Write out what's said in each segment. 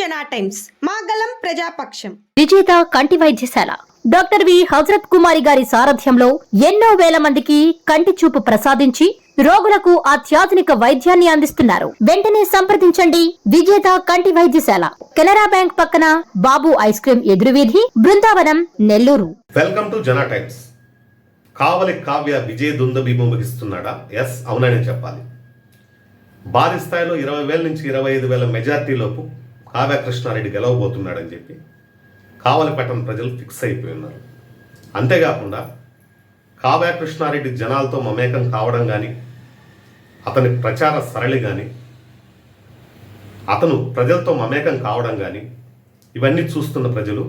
జనా టైమ్స్ మాగలం ప్రజాపక్షం. విజేత కంటి వైద్యశాల డాక్టర్ వి హజరత్ కుమారి గారి సారథ్యంలో ఎన్నో వేల మందికి కంటి చూపు ప్రసాదించి రోగులకు అత్యాధునిక వైద్యాన్ని అందిస్తున్నారు. వెంటనే సంప్రదించండి విజేత కంటి వైద్యశాల, కెనరా బ్యాంక్ పక్కన, బాబు ఐస్ క్రీమ్ ఎదురువీధి, Brindavanam, Nellore. Welcome to Jana times. Kavali కావ్య విజయ దుందబీము ముగిస్తున్నాడా? ఎస్, అవునని చెప్పాలి. భారీ స్థాయిలో 20,000 నుంచి 25,000 మెజార్టీలోపు కావ్య కృష్ణారెడ్డి గెలవబోతున్నాడని చెప్పి కావలి పట్టణ ప్రజలు ఫిక్స్ అయిపోయి ఉన్నారు. అంతేకాకుండా కావ్య కృష్ణారెడ్డి జనాలతో మమేకం కావడం కానీ, అతని ప్రచార సరళి కానీ, అతను ప్రజలతో మమేకం కావడం కానీ, ఇవన్నీ చూస్తున్న ప్రజలు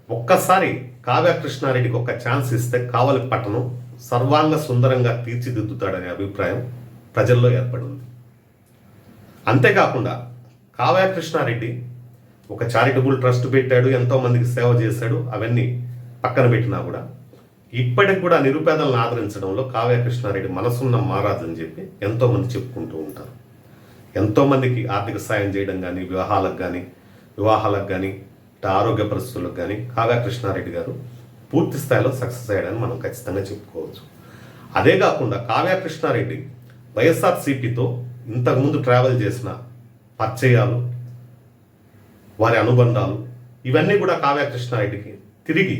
ఒక్కసారి కావ్య కృష్ణారెడ్డికి ఒక ఛాన్స్ ఇస్తే కావలి పట్టణం సర్వాంగ సుందరంగా తీర్చిదిద్దుతాడనే అభిప్రాయం ప్రజల్లో ఏర్పడింది. అంతేకాకుండా కావ్య కృష్ణారెడ్డి ఒక చారిటబుల్ ట్రస్ట్ పెట్టాడు, ఎంతోమందికి సేవ చేశాడు. అవన్నీ పక్కన పెట్టినా కూడా ఇప్పటికి కూడా నిరుపేదలను ఆదరించడంలో కావ్య కృష్ణారెడ్డి మనసున్న మహారాజు అని చెప్పి ఎంతోమంది చెప్పుకుంటూ ఉంటారు. ఎంతోమందికి ఆర్థిక సాయం చేయడం కానీ, వివాహాలకు కానీ, ఆరోగ్య పరిస్థితులకు కానీ కావ్య కృష్ణారెడ్డి గారు పూర్తి స్థాయిలో సక్సెస్ అయ్యాడని మనం ఖచ్చితంగా చెప్పుకోవచ్చు. అదే కాకుండా కావ్య కృష్ణారెడ్డి వైఎస్ఆర్సీపీతో ఇంతకుముందు ట్రావెల్ చేసిన పరిచయాలు, వారి అనుబంధాలు, ఇవన్నీ కూడా కావ్య కృష్ణారెడ్డికి తిరిగి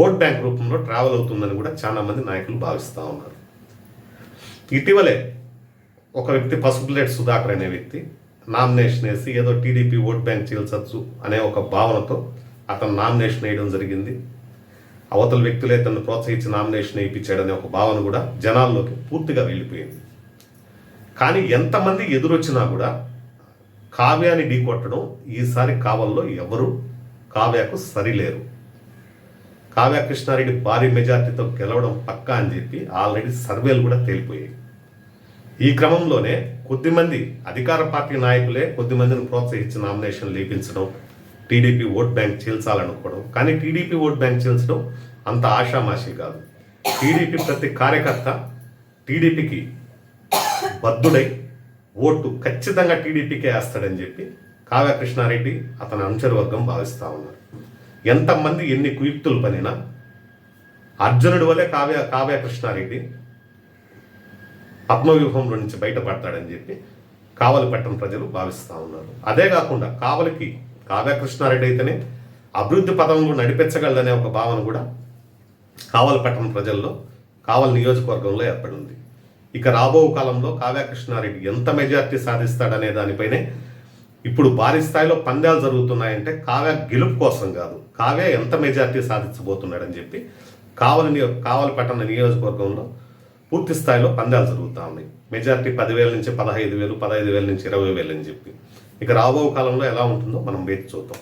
ఓట్ బ్యాంక్ రూపంలో ట్రావెల్ అవుతుందని కూడా చాలా మంది నాయకులు భావిస్తూ ఉన్నారు. ఇటీవలే ఒక వ్యక్తి పసుపులేటి సుధాకర్ అనే వ్యక్తి నామినేషన్ వేసి ఏదో టీడీపీ ఓట్ బ్యాంక్ చీల్చచ్చు అనే ఒక భావనతో అతను నామినేషన్ వేయడం జరిగింది. అవతల వ్యక్తులే తను ప్రోత్సహించి నామినేషన్ వేయించాడనే ఒక భావన కూడా జనాల్లోకి పూర్తిగా వెళ్ళిపోయింది. కానీ ఎంతమంది ఎదురొచ్చినా కూడా కావ్యాన్ని ఢీకొట్టడం ఈసారి కావల్లో ఎవరు కావ్యకు సరిలేరు. కావ్య కృష్ణారెడ్డి భారీ మెజార్టీతో గెలవడం పక్కా అని చెప్పి ఆల్రెడీ సర్వేలు కూడా తేలిపోయాయి. ఈ క్రమంలోనే కొద్దిమంది అధికార పార్టీ నాయకులే కొద్దిమందిని ప్రోత్సహించి నామినేషన్ లేపించడం, టీడీపీ ఓట్ బ్యాంక్ చీల్చాలనుకోవడం. కానీ టీడీపీ ఓట్ బ్యాంక్ చీల్చడం అంత ఆషామాషి కాదు. టీడీపీ ప్రతి కార్యకర్త టీడీపీకి బద్దుడై ఓటు ఖచ్చితంగా టీడీపీకే వేస్తాడని చెప్పి కావ్య కృష్ణారెడ్డి అతని అనుచరవర్గం భావిస్తూ ఉన్నారు. ఎంతమంది ఎన్ని కుయుక్తులు పనినా అర్జునుడి వల్లే కావ్య కృష్ణారెడ్డి పద్మవ్యూహంలో నుంచి బయటపడతాడని చెప్పి కావలి పట్టణ ప్రజలు భావిస్తూ ఉన్నారు. అదే కాకుండా కావలికి కావ్య కృష్ణారెడ్డి అయితేనే అభివృద్ధి పదంలో నడిపించగలదనే ఒక భావన కూడా కావలి పట్టణ ప్రజల్లో, కావలి నియోజకవర్గంలో ఏర్పడింది. ఇక రాబో కాలంలో కావ్య కృష్ణారెడ్డి ఎంత మెజార్టీ సాధిస్తాడనే దానిపైనే ఇప్పుడు భారీ స్థాయిలో పందాలు జరుగుతున్నాయంటే కావ్య గెలుపు కోసం కాదు, కావ్య ఎంత మెజార్టీ సాధించబోతున్నాడని చెప్పి కావలి పట్టణ నియోజకవర్గంలో పూర్తి స్థాయిలో పందాలు జరుగుతూ ఉన్నాయి. మెజార్టీ 10,000 నుంచి 15,000, 15,000 నుంచి 20,000 అని చెప్పి. ఇక రాబో కాలంలో ఎలా ఉంటుందో మనం వేచి చూద్దాం.